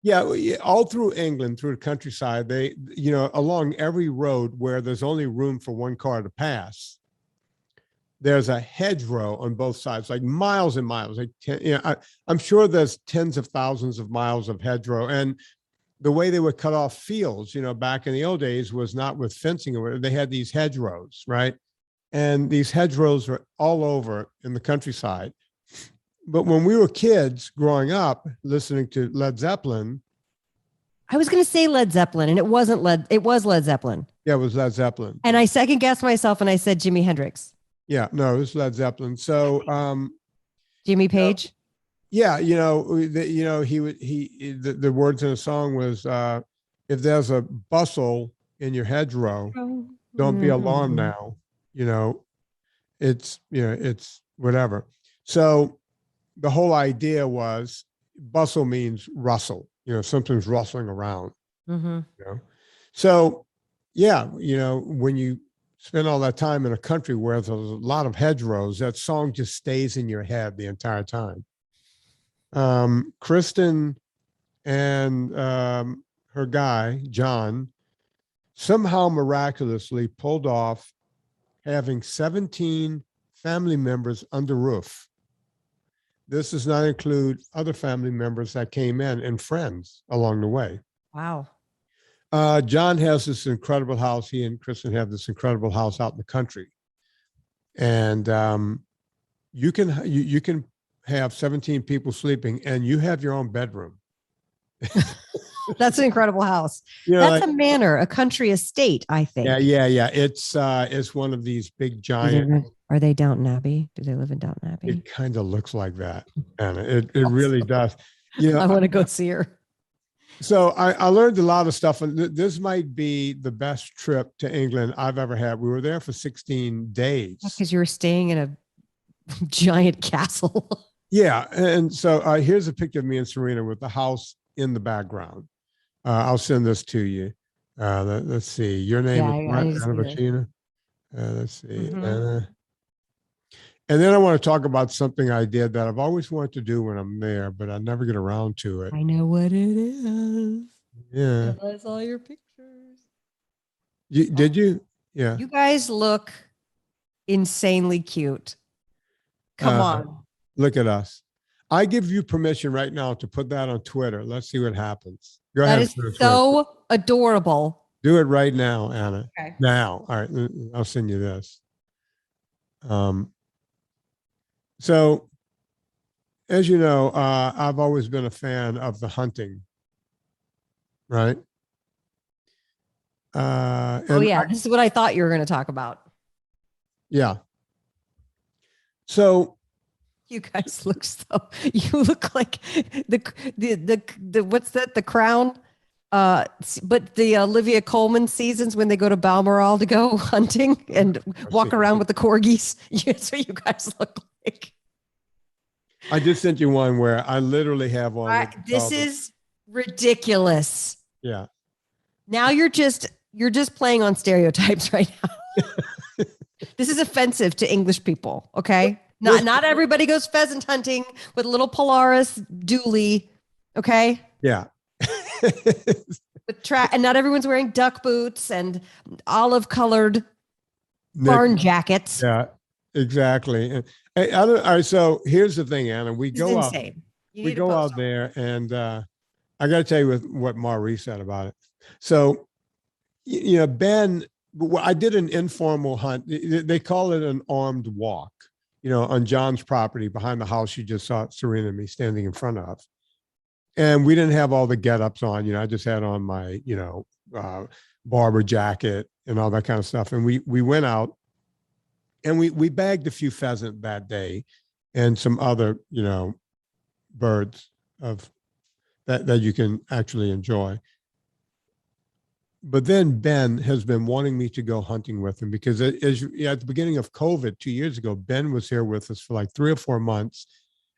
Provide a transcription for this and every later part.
Yeah, all through England, through the countryside, they, along every road where there's only room for one car to pass, there's a hedgerow on both sides, like miles and miles. Like, I'm sure there's tens of thousands of miles of hedgerow. And the way they would cut off fields, back in the old days was not with fencing or whatever. They had these hedgerows, right? And these hedgerows were all over in the countryside. But when we were kids growing up, listening to Led Zeppelin. I was going to say Led Zeppelin, and it was Led Zeppelin. Yeah, it was Led Zeppelin. And I second guessed myself and I said Jimi Hendrix. Yeah, no, it was Led Zeppelin. So, Jimmy Page. Yeah, the words in the song was, if there's a bustle in your hedgerow, don't be alarmed now. It's whatever. So the whole idea was bustle means rustle, something's rustling around. So yeah, when you spend all that time in a country where there's a lot of hedgerows, that song just stays in your head the entire time. Kristen and her guy, John, somehow miraculously pulled off having 17 family members under roof. This does not include other family members that came in and friends along the way. Wow. John has this incredible house. He and Kristen have this incredible house out in the country. And you can have 17 people sleeping and you have your own bedroom. That's an incredible house. That's a manor, a country estate, I think. Yeah. It's one of these big giant. Are they Downton Abbey? Do they live in Downton Abbey? It kind of looks like that, Anna. It really does. I want to go see her. So I learned a lot of stuff, and this might be the best trip to England I've ever had. We were there for 16 days. Because you were staying in a giant castle. Yeah, and so here's a picture of me and Serena with the house in the background. I'll send this to you. Let's see. Your name is Anna Bacina. Let's see. And then I want to talk about something I did that I've always wanted to do when I'm there, but I never get around to it. I know what it is. Yeah. I saw your pictures. Did you? Yeah. You guys look insanely cute. Come on. Look at us. I give you permission right now to put that on Twitter. Let's see what happens. Go ahead. That is so adorable. Do it right now, Anna. Okay. Now. All right. I'll send you this. So, as you know, I've always been a fan of the hunting, right? This is what I thought you were going to talk about. Yeah. So, you guys you look like the what's that? The Crown. But the Olivia Colman seasons when they go to Balmoral to go hunting and walk around with the corgis. That's what you guys look like. I just sent you one where I literally have on. This is ridiculous. Yeah. Now you're just playing on stereotypes right now. This is offensive to English people. Okay. Not everybody goes pheasant hunting with a little Polaris dually. Okay. Yeah. And not everyone's wearing duck boots and olive colored barn jackets. Yeah, exactly. All right, so here's the thing, Anna. We go out there, and I got to tell you what Maurice said about it. So, Ben, I did an informal hunt. They call it an armed walk. On John's property behind the house you just saw Serena and me standing in front of. And we didn't have all the get-ups on, I just had on my, barber jacket and all that kind of stuff. And we went out and we bagged a few pheasant that day and some other, birds that you can actually enjoy. But then Ben has been wanting me to go hunting with him because at the beginning of COVID 2 years ago, Ben was here with us for like 3 or 4 months.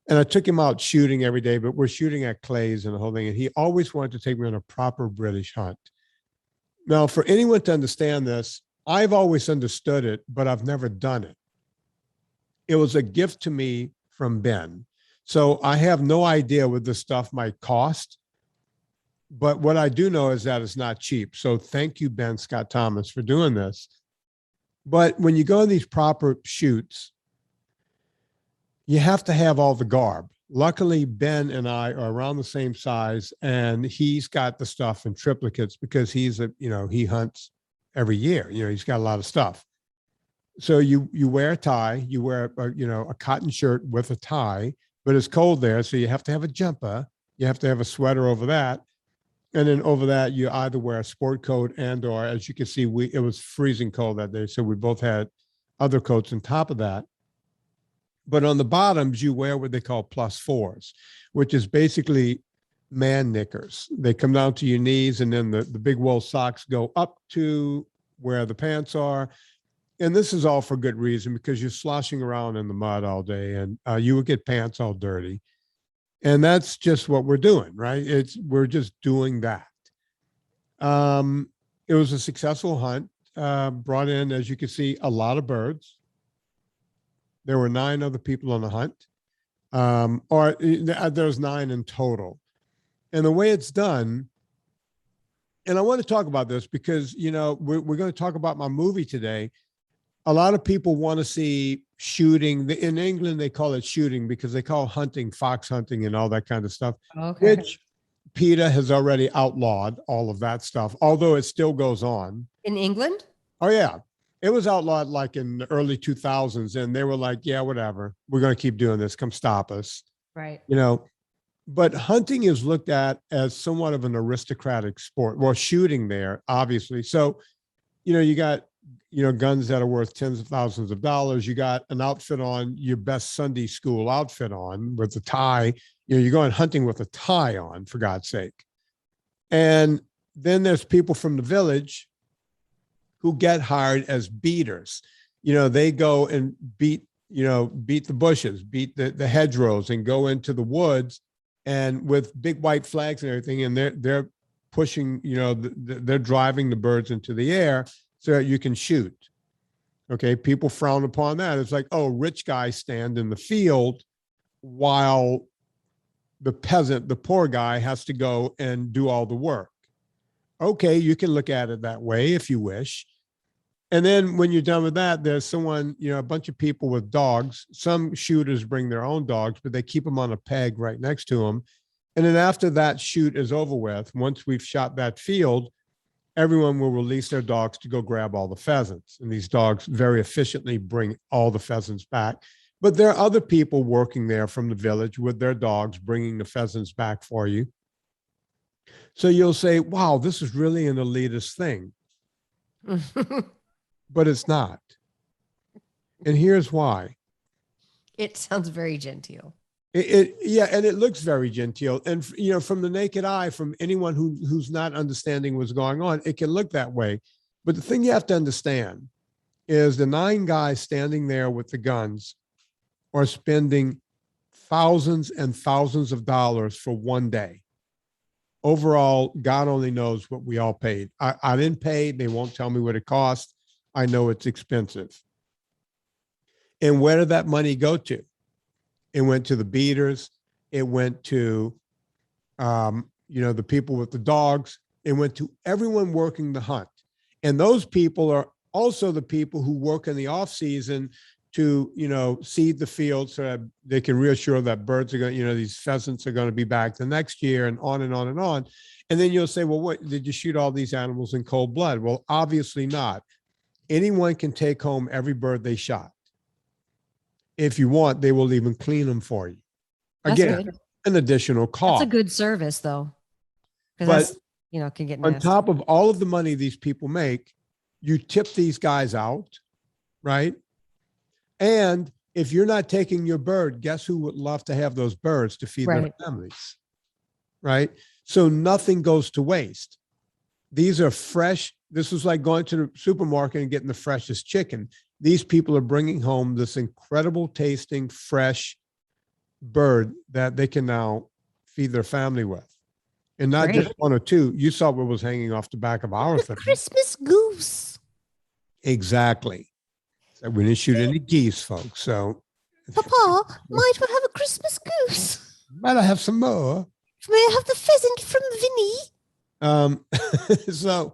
And I took him out shooting every day, but we're shooting at clays and the whole thing. And he always wanted to take me on a proper British hunt. Now, for anyone to understand this, I've always understood it, but I've never done it. It was a gift to me from Ben. So I have no idea what this stuff might cost. But what I do know is that it's not cheap. So thank you, Ben Scott Thomas, for doing this. But when you go in these proper shoots, you have to have all the garb. Luckily, Ben and I are around the same size, and he's got the stuff in triplicates because he hunts every year. He's got a lot of stuff. So you wear a tie, you wear a cotton shirt with a tie, but it's cold there, so you have to have a jumper. You have to have a sweater over that, and then over that you either wear a sport coat or, as you can see, it was freezing cold that day, so we both had other coats on top of that. But on the bottoms, you wear what they call +4s, which is basically man knickers. They come down to your knees, and then the big wool socks go up to where the pants are. And this is all for good reason, because you're sloshing around in the mud all day, and you would get pants all dirty. And that's just what we're doing, right? We're just doing that. It was a successful hunt, brought in, as you can see, a lot of birds. There were 9 other people on the hunt, there's 9 in total. And the way it's done, and I want to talk about this because, we're going to talk about my movie today. A lot of people want to see shooting. In England, they call it shooting because they call hunting fox hunting and all that kind of stuff, okay. Which PETA has already outlawed all of that stuff, although it still goes on. In England? Oh, yeah. It was outlawed like in the early 2000s, and they were like, yeah, whatever. We're going to keep doing this. Come stop us. Right. But hunting is looked at as somewhat of an aristocratic sport. Well, shooting there, obviously. So, you got, guns that are worth tens of thousands of dollars. You got an outfit on, your best Sunday school outfit on with a tie. You're going hunting with a tie on, for God's sake. And then there's people from the village who get hired as beaters. They go and beat the bushes, beat the hedgerows, and go into the woods, and with big white flags and everything. And they're pushing, they're driving the birds into the air so that you can shoot. Okay. People frown upon that. It's like, oh, rich guys stand in the field while the peasant, the poor guy, has to go and do all the work. Okay, you can look at it that way if you wish. And then when you're done with that, there's someone, a bunch of people with dogs. Some shooters bring their own dogs, but they keep them on a peg right next to them. And then after that shoot is over with, once we've shot that field, everyone will release their dogs to go grab all the pheasants. And these dogs very efficiently bring all the pheasants back. But there are other people working there from the village with their dogs, bringing the pheasants back for you. So you'll say, wow, this is really an elitist thing. But it's not. And here's why. It sounds very genteel. Yeah, and it looks very genteel. And, from the naked eye, from anyone who's not understanding what's going on, it can look that way. But the thing you have to understand is the 9 guys standing there with the guns are spending thousands and thousands of dollars for one day. Overall, God only knows what we all paid. I didn't pay. They won't tell me what it cost. I know it's expensive. And where did that money go to? It went to the beaters. It went to, the people with the dogs. It went to everyone working the hunt. And those people are also the people who work in the off season to, seed the field so that they can reassure that birds are going to, these pheasants are going to be back the next year, and on and on and on. And then you'll say, well, what, did you shoot all these animals in cold blood? Well, obviously not. Anyone can take home every bird they shot. If you want, they will even clean them for you. Again, an additional cost. That's a good service, though. But can get on nasty. top of all of the money these people make, you tip these guys out, right? And if you're not taking your bird, guess who would love to have those birds to feed their families, right? So nothing goes to waste. These are fresh. This is like going to the supermarket and getting the freshest chicken. These people are bringing home this incredible tasting, fresh bird that they can now feed their family with. And not just 1 or 2. You saw what was hanging off the back of our thing. Christmas goose. Exactly. So we didn't shoot any geese, folks. So, Papa, might we have a Christmas goose? Might I have some more? May I have the pheasant from Vinnie? Um, so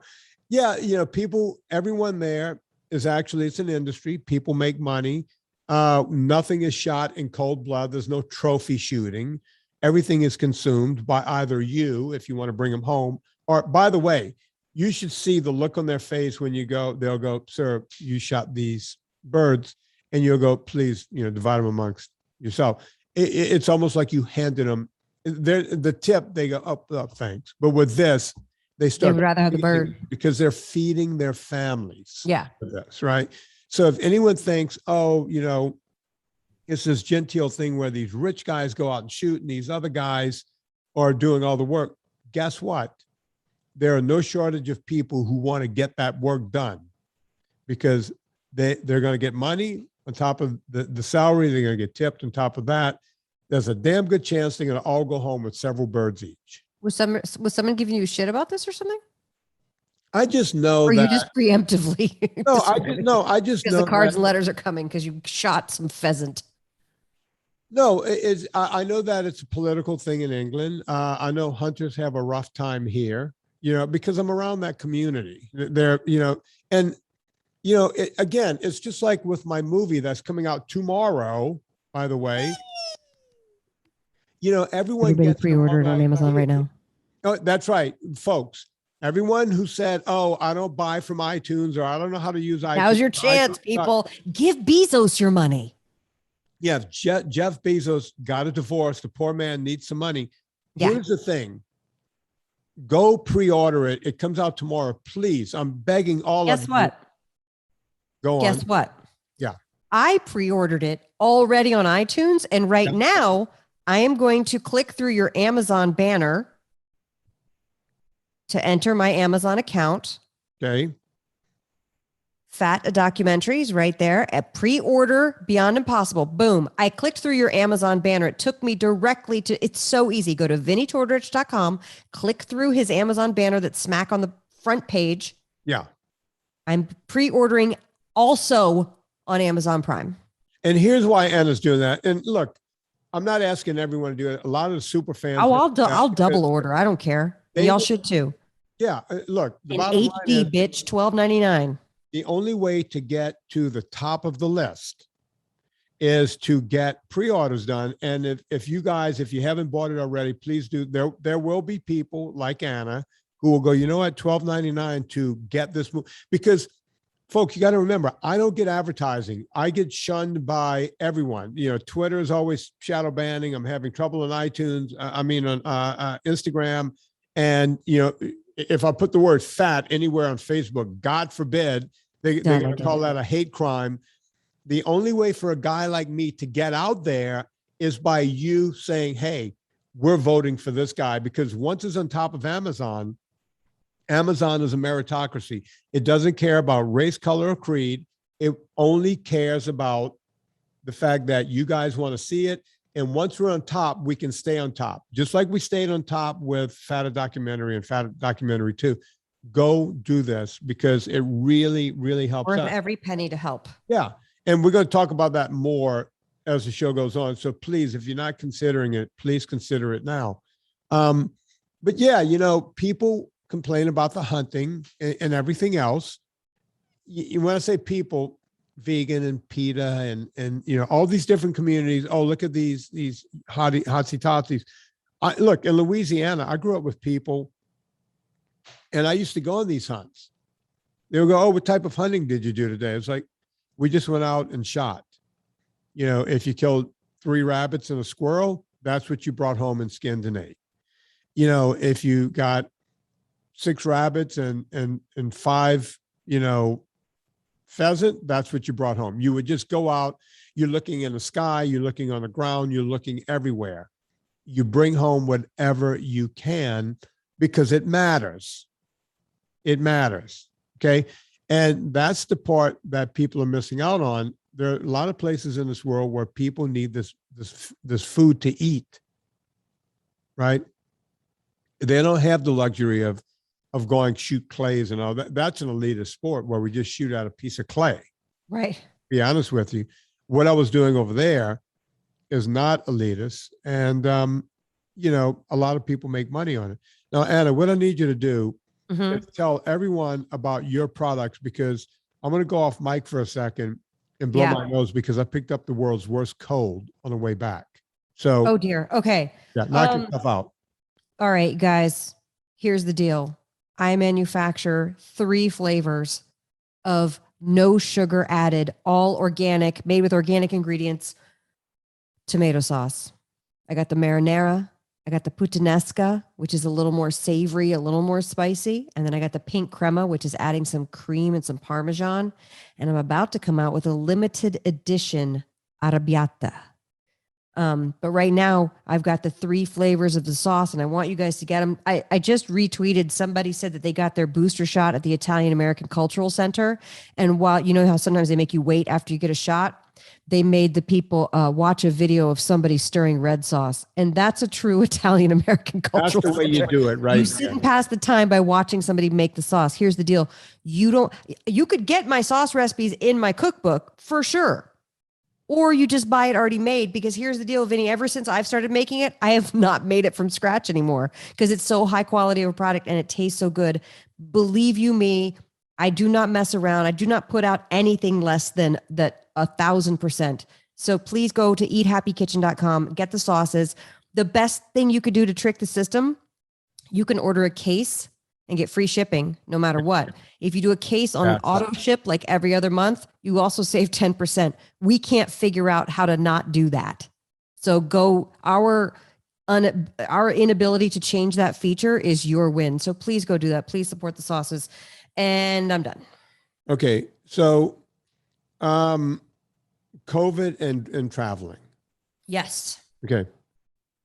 yeah, people, everyone there is actually, it's an industry. People make money. Nothing is shot in cold blood. There's no trophy shooting. Everything is consumed by either you, if you want to bring them home, or by the way, you should see the look on their face when you go, they'll go, sir, you shot these birds, and you'll go, please, divide them amongst yourself. It's almost like you handed them the tip. They go, oh, thanks. But with this, they start. They would rather have the bird because they're feeding their families. Yeah. With this, right? So if anyone thinks, oh, it's this genteel thing where these rich guys go out and shoot and these other guys are doing all the work, guess what? There are no shortage of people who want to get that work done because they're going to get money on top of the salary. They're going to get tipped on top of that. There's a damn good chance they're going to all go home with several birds each. Was someone giving you shit about this or something? I just know or that. you just preemptively. I just know because the cards that, and letters are coming because you shot some pheasant. No, I know that it's a political thing in England. I know hunters have a rough time here, because I'm around that community. They're, and again, it's just like with my movie that's coming out tomorrow, by the way. Everyone Everybody gets pre-ordered on Amazon right now. Oh, that's right, folks. Everyone who said, oh, I don't buy from iTunes or I don't know how to use iTunes. Now's your chance, people. Give Bezos your money. Yeah, Jeff Bezos got a divorce. The poor man needs some money. Yeah. Here's the thing. Go pre-order it. It comes out tomorrow. Please, I'm begging all of you. Guess what? Go on. Guess what? Yeah. I pre-ordered it already on iTunes. And right now, I am going to click through your Amazon banner to enter my Amazon account. Okay. Fat documentaries right there at pre-order Beyond Impossible. Boom. I clicked through your Amazon banner. It took me directly to, it's so easy. Go to VinnieTordrich.com, click through his Amazon banner that's smack on the front page. Yeah. I'm pre-ordering also on Amazon Prime. And here's why Anna's doing that. And look, I'm not asking everyone to do it. A lot of the super fans. Oh, I'll double order. I don't care. Y'all should too. Yeah. Look, the bottom line is, bitch, $12.99. The only way to get to the top of the list is to get pre-orders done. And if you guys, if you haven't bought it already, please do. There will be people like Anna who will go, you know what, $12.99 to get this movie. Because folks, you got to remember, I don't get advertising. I get shunned by everyone. Twitter is always shadow banning. I'm having trouble on iTunes. On Instagram. And, if I put the word fat anywhere on Facebook, God forbid, they're going to call that a hate crime. The only way for a guy like me to get out there is by you saying, hey, we're voting for this guy, because once it's on top of Amazon, Amazon is a meritocracy. It doesn't care about race, color, or creed. It only cares about the fact that you guys want to see it. And once we're on top, we can stay on top. Just like we stayed on top with Fat Documentary and Fat Documentary 2. Go do this because it really, really helps. Worth every penny to help. Yeah. And we're going to talk about that more as the show goes on. So please, if you're not considering it, please consider it now. But yeah, people complain about the hunting and everything else. When I say people, vegan and PETA and all these different communities. Oh, look at these hotsy-totsies. Look, in Louisiana, I grew up with people, and I used to go on these hunts. They would go, oh, what type of hunting did you do today? It's like, we just went out and shot. If you killed 3 rabbits and a squirrel, that's what you brought home and skinned and ate. If you got 6 rabbits and 5, pheasant, that's what you brought home. You would just go out, you're looking in the sky, you're looking on the ground, you're looking everywhere. You bring home whatever you can because it matters. It matters. Okay. And that's the part that people are missing out on. There are a lot of places in this world where people need this food to eat, right? They don't have the luxury of going shoot clays and all that. That's an elitist sport where we just shoot out a piece of clay. Right. To be honest with you, what I was doing over there is not elitist. And a lot of people make money on it. Now, Anna, what I need you to do is tell everyone about your products, because I'm going to go off mic for a second and blow my nose because I picked up the world's worst cold on the way back. So, oh dear. Okay. yeah, knock your stuff out. All right, guys, here's the deal. I manufacture 3 flavors of no sugar added, all organic, made with organic ingredients, tomato sauce. I got the marinara. I got the puttanesca, which is a little more savory, a little more spicy. And then I got the pink crema, which is adding some cream and some Parmesan. And I'm about to come out with a limited edition arrabbiata. But right now I've got the 3 flavors of the sauce and I want you guys to get them. I just retweeted. Somebody said that they got their booster shot at the Italian American Cultural Center. And while you know how sometimes they make you wait after you get a shot, they made the people watch a video of somebody stirring red sauce. And that's a true Italian American cultural That's the way you do it, right? You sit and pass the time by watching somebody make the sauce. Here's the deal. You could get my sauce recipes in my cookbook for sure. Or you just buy it already made, because here's the deal, Vinny, ever since I've started making it, I have not made it from scratch anymore because it's so high quality of a product and it tastes so good. Believe you me, I do not mess around. I do not put out anything less than that 1,000%. So please go to eathappykitchen.com, get the sauces. The best thing you could do to trick the system, you can order a case and get free shipping no matter what. If you do a case on an auto ship like every other month, you also save 10%. We can't figure out how to not do that. So our inability to change that feature is your win. So please go do that. Please support the sauces. And I'm done. Okay. So, COVID and traveling. Yes. Okay.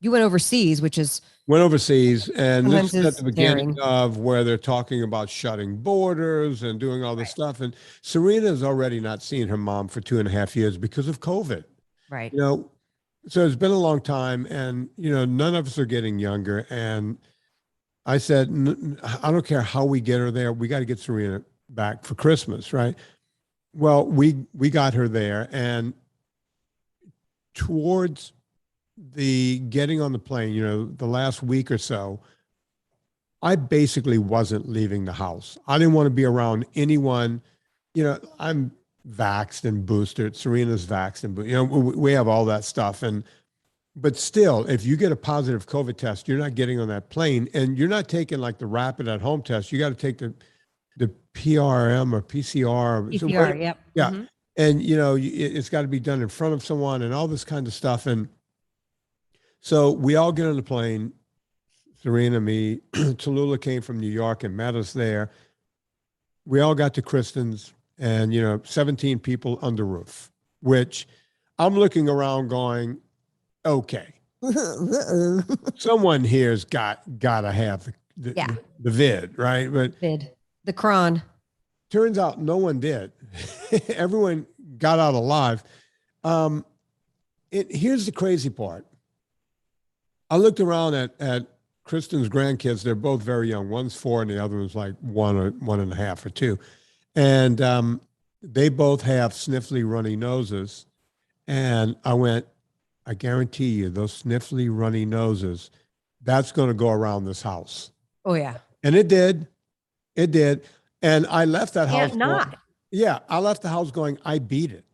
You went overseas, went overseas, and this is at the beginning daring. of where they're talking about shutting borders and doing all this stuff. And Serena's already not seen her mom for 2.5 years because of COVID. Right. So it's been a long time, and none of us are getting younger. And I said, I don't care how we get her there. We got to get Serena back for Christmas, right? Well, we got her there, and towards the getting on the plane, the last week or so, I basically wasn't leaving the house. I didn't want to be around anyone. I'm vaxxed and boosted. Serena's vaxxed and boosted. We have all that stuff. But still, if you get a positive COVID test, you're not getting on that plane, and you're not taking like the rapid at home test. You got to take the PRM or PCR. PCR, yep. Yeah. Mm-hmm. And, it's got to be done in front of someone and all this kind of stuff. And so we all get on the plane, Serena, me, Tallulah came from New York and met us there. We all got to Kristen's, and, 17 people under roof, which I'm looking around going, okay, someone here's got to have the vid, right? But the cron. Turns out no one did. Everyone got out alive. Here's the crazy part. I looked around at Kristen's grandkids. They're both very young. One's 4 and the other one's like 1 or 1.5 or 2. And they both have sniffly, runny noses. And I went, I guarantee you, those sniffly, runny noses, that's going to go around this house. Oh, yeah. And it did. It did. And I left that house. I left the house going, I beat it.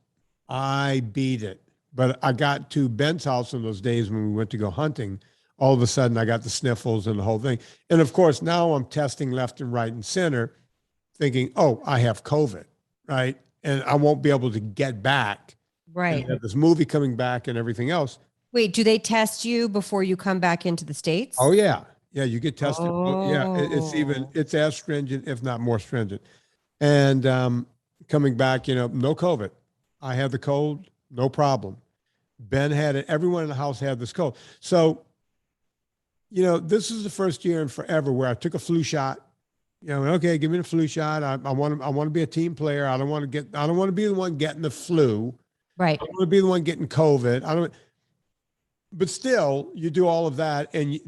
But I got to Ben's house in those days when we went to go hunting. All of a sudden, I got the sniffles and the whole thing. And of course, now I'm testing left and right and center, thinking, oh, I have COVID, right? And I won't be able to get back. Right. And this movie coming back and everything else. Wait, do they test you before you come back into the States? Oh, yeah. Yeah, you get tested. Oh. Yeah, it's as stringent, if not more stringent. And coming back, no COVID. I had the cold, no problem. Ben had it. Everyone in the house had this cold. So, this is the first year in forever where I took a flu shot. Okay, give me the flu shot. I want to be a team player. I don't want to be the one getting the flu. Right. I don't want to be the one getting COVID. But still, you do all of that, and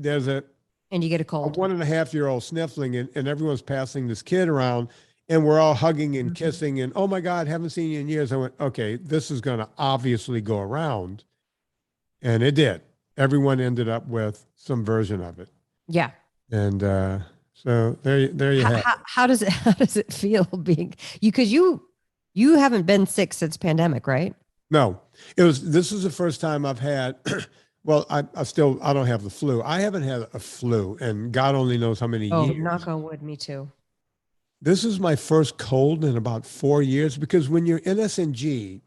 and you get a cold. A 1.5-year-old sniffling, and everyone's passing this kid around, and we're all hugging and kissing, and oh my God, haven't seen you in years. I went, okay, this is going to obviously go around, and it did. everyone ended up with some version of it. Yeah. And so there you have it. How does it feel being you? Because you haven't been sick since pandemic, right? No, this is the first time I've had, well, I don't have the flu. I haven't had a flu, and God only knows how many Oh, years. knock on wood, me too. This is my first cold in about 4 years, because when you're NSNG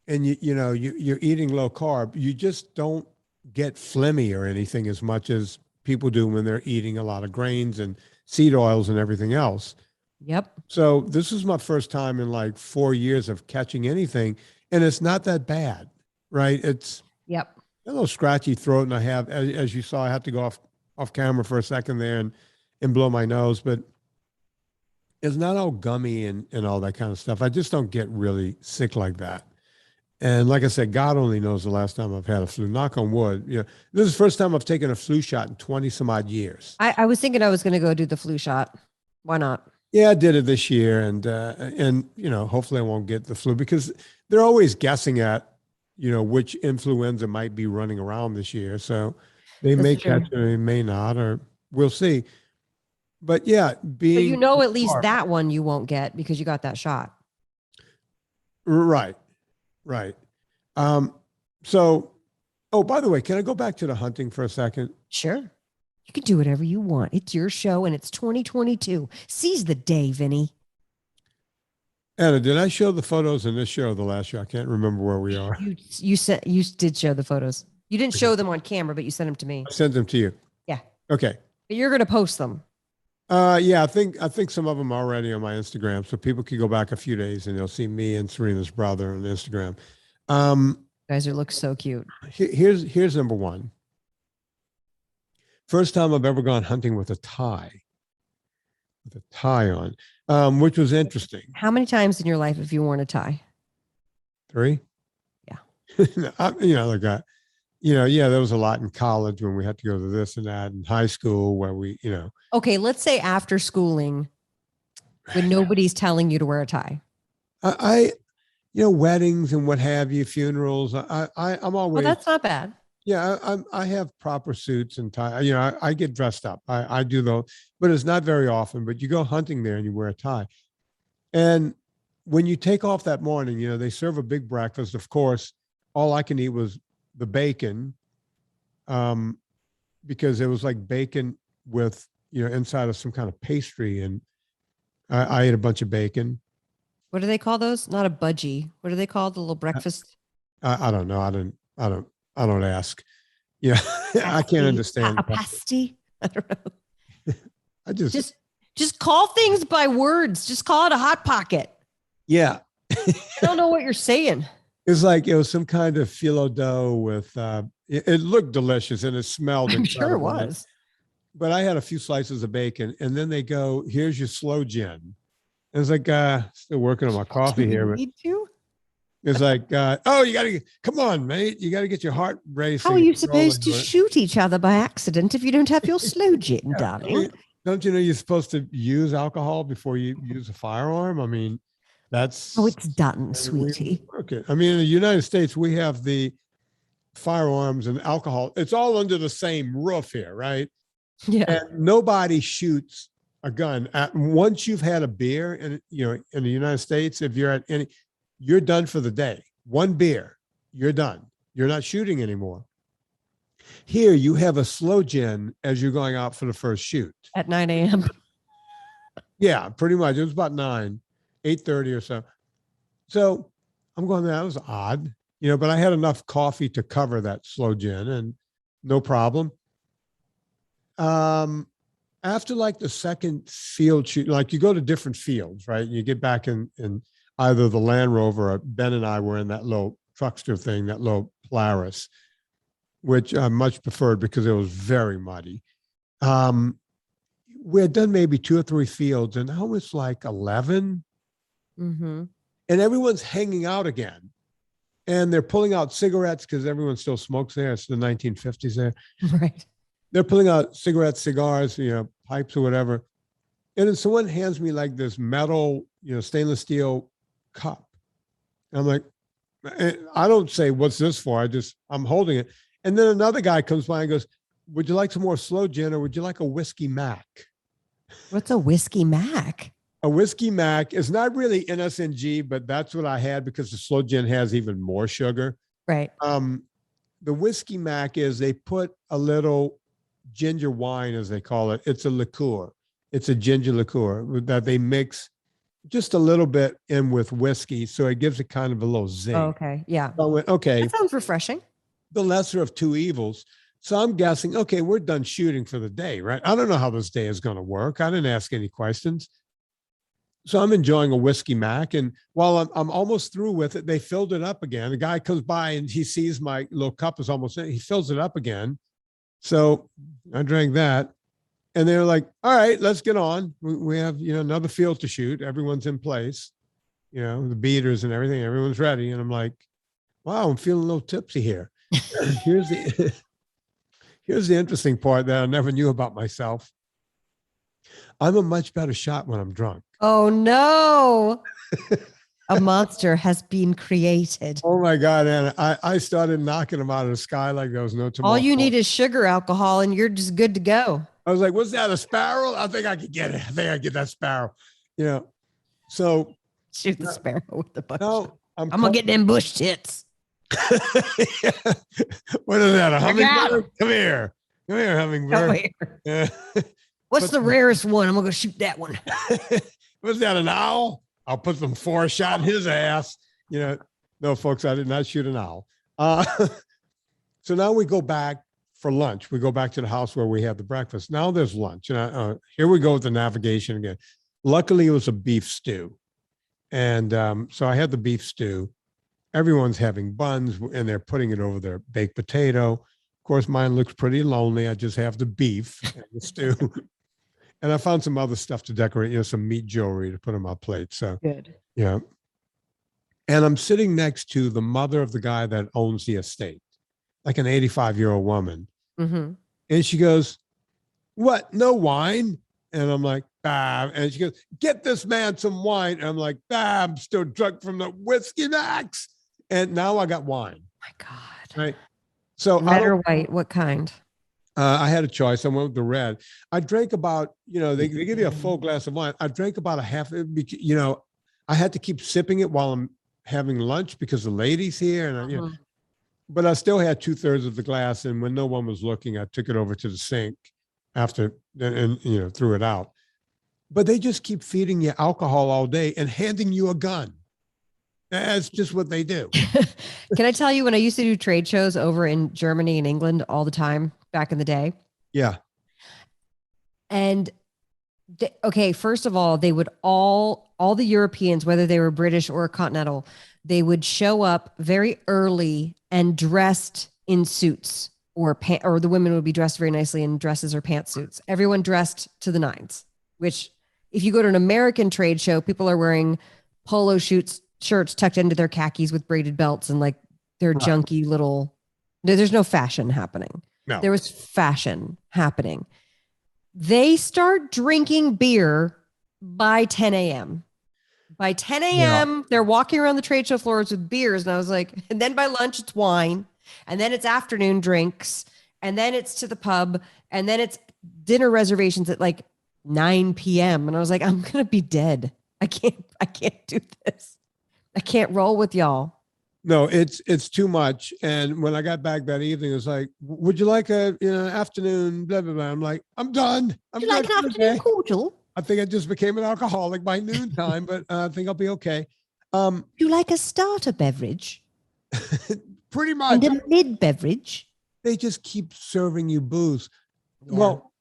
and you're eating low carb, you just don't get phlegmy or anything as much as people do when they're eating a lot of grains and seed oils and everything else. Yep. So this is my first time in like 4 years of catching anything, and it's not that bad, right? It's Yep. a little scratchy throat, and I have, as you saw, I had to go off camera for a second there and blow my nose, but it's not all gummy and all that kind of stuff. I just don't get really sick like that. And like I said, God only knows the last time I've had a flu. Knock on wood. This is the first time I've taken a flu shot in 20 some odd years. I was thinking I was going to go do the flu shot. Why not? Yeah, I did it this year, and hopefully I won't get the flu, because they're always guessing at, which influenza might be running around this year. So they may catch it, or they may not, or we'll see. But yeah, being at least that one you won't get because you got that shot. Right. So, oh, by the way, can I go back to the hunting for a second? Sure. You can do whatever you want. It's your show, and it's 2022. Seize the day, Vinny. Anna, did I show the photos in this show or the last show? I can't remember where we are. You did show the photos. You didn't show them on camera, but you sent them to me. I sent them to you. Yeah. Okay. But you're going to post them. Yeah, I think some of them are already on my Instagram, so people can go back a few days and they'll see me and Serena's brother on Instagram. You guys look so cute. Here's number one. First time I've ever gone hunting with a tie on, which was interesting. How many times in your life have you worn a tie? 3. Yeah. There was a lot in college when we had to go to this and that, in high school where we. Okay, let's say after schooling, when nobody's telling you to wear a tie. Weddings and what have you, funerals. I'm always. Well, that's not bad. Yeah, I have proper suits and tie. I get dressed up. I do those, but it's not very often. But you go hunting there and you wear a tie. And when you take off that morning, they serve a big breakfast. Of course, all I can eat was the bacon, because it was like bacon with, inside of some kind of pastry. And I ate a bunch of bacon. What do they call those? Not a budgie. What are they called? The little breakfast? I don't know. I don't ask. I can't understand. A pasty? I don't know. I just call things by words. Just call it a hot pocket. Yeah. I don't know what you're saying. It's like it was some kind of phyllo dough with, it looked delicious and it smelled incredible. I'm sure it was. But I had a few slices of bacon, and then they go, here's your slow gin. And it's like, still working on my coffee here. But need to? it's like, come on, mate. You got to get your heart racing. How are you supposed to shoot each other by accident if you don't have your slow gin, darling? Don't you know you're supposed to use alcohol before you use a firearm? I mean, that's. Oh, it's done, sweetie. Okay. I mean, in the United States, we have the firearms and alcohol. It's all under the same roof here, right? Yeah. And nobody shoots a gun. Once you've had a beer in the United States, if you're at any, you're done for the day. One beer, you're done. You're not shooting anymore. Here, you have a slow gin as you're going out for the first shoot. At 9 a.m. Yeah, pretty much. It was about 8:30 or so. So I'm going, that was odd, but I had enough coffee to cover that slow gin, and no problem. After like the second field shoot, like you go to different fields, right? You get back in either the Land Rover, or Ben and I were in that little truckster thing, that little Polaris, which I much preferred because it was very muddy. We had done maybe 2 or 3 fields, and now it's like 11. Mm-hmm. And everyone's hanging out again. And they're pulling out cigarettes because everyone still smokes there. It's the 1950s there. Right. They're pulling out cigarettes, cigars, pipes or whatever. And then someone hands me like this metal, stainless steel cup. And I'm like, I don't say, what's this for? I'm holding it. And then another guy comes by and goes, would you like some more sloe gin or would you like a whiskey mac? What's a whiskey mac? A whiskey mac is not really NSNG, but that's what I had because the sloe gin has even more sugar. Right. The whiskey mac is they put a little ginger wine, as they call it. It's a liqueur. It's a ginger liqueur that they mix just a little bit in with whiskey. So it gives it kind of a little zing. Oh, okay. Yeah. So I went, okay. That sounds refreshing. The lesser of two evils. So I'm guessing, okay, we're done shooting for the day, right? I don't know how this day is going to work. I didn't ask any questions. So I'm enjoying a whiskey mac. And while I'm almost through with it, they filled it up again. The guy comes by and he sees my little cup is almost, he fills it up again. So I drank that. And they're like, all right, let's get on. We have, another field to shoot. Everyone's in place, the beaters and everything. Everyone's ready. And I'm like, wow, I'm feeling a little tipsy here. Here's the interesting part that I never knew about myself. I'm a much better shot when I'm drunk. Oh, no. A monster has been created. Oh, my God, Anna. I started knocking them out of the sky like there was no tomorrow. All you need is sugar alcohol and you're just good to go. I was like, what's that, a sparrow? I think I could get it. I think I could get that sparrow. So. Shoot the sparrow with the bush. No, I'm going to get them bush tits. Yeah. What is that, a hummingbird? Come here, hummingbird. Come here. Yeah. What's the rarest one? I'm going to shoot that one. Was that an owl? I'll put some 4 shot in his ass. No, folks, I did not shoot an owl. So now we go back for lunch. We go back to the house where we had the breakfast. Now there's lunch. And here we go with the navigation again. Luckily, it was a beef stew. And so I had the beef stew. Everyone's having buns and they're putting it over their baked potato. Of course, mine looks pretty lonely. I just have the beef and the stew. And I found some other stuff to decorate, some meat jewelry to put on my plate. So good. Yeah. And I'm sitting next to the mother of the guy that owns the estate, like an 85-year-old woman. Mm-hmm. And she goes, what? No wine? And I'm like, bah. And she goes, get this man some wine. And I'm like, bah, I'm still drunk from the whiskey max. And now I got wine. My God. Right. So red or white? What kind? I had a choice. I went with the red. I drank about, they give you a full glass of wine. I drank about a half, I had to keep sipping it while I'm having lunch because the lady's here. And but I still had 2/3 of the glass. And when no one was looking, I took it over to the sink after and threw it out. But they just keep feeding you alcohol all day and handing you a gun. That's just what they do. Can I tell you, when I used to do trade shows over in Germany and England all the time back in the day? Yeah. And first of all, they would all the Europeans, whether they were British or continental, they would show up very early and dressed in suits or the women would be dressed very nicely in dresses or pantsuits. Everyone dressed to the nines, which if you go to an American trade show, people are wearing polo shirts tucked into their khakis with braided belts and like their junky little, there's no fashion happening. No. There was fashion happening. They start drinking beer by 10 a.m. By 10 a.m., they're walking around the trade show floors with beers. And I was like, and then by lunch, it's wine. And then it's afternoon drinks. And then it's to the pub. And then it's dinner reservations at like 9 p.m. And I was like, I'm going to be dead. I can't do this. I can't roll with y'all. No, it's too much. And when I got back that evening, it was like, would you like a afternoon, blah, blah, blah. I'm like, I'm done. Would you like an afternoon cordial? I think I just became an alcoholic by noontime, but I think I'll be okay. Do you like a starter beverage? Pretty much. And a mid beverage? They just keep serving you booze. Yeah. Well,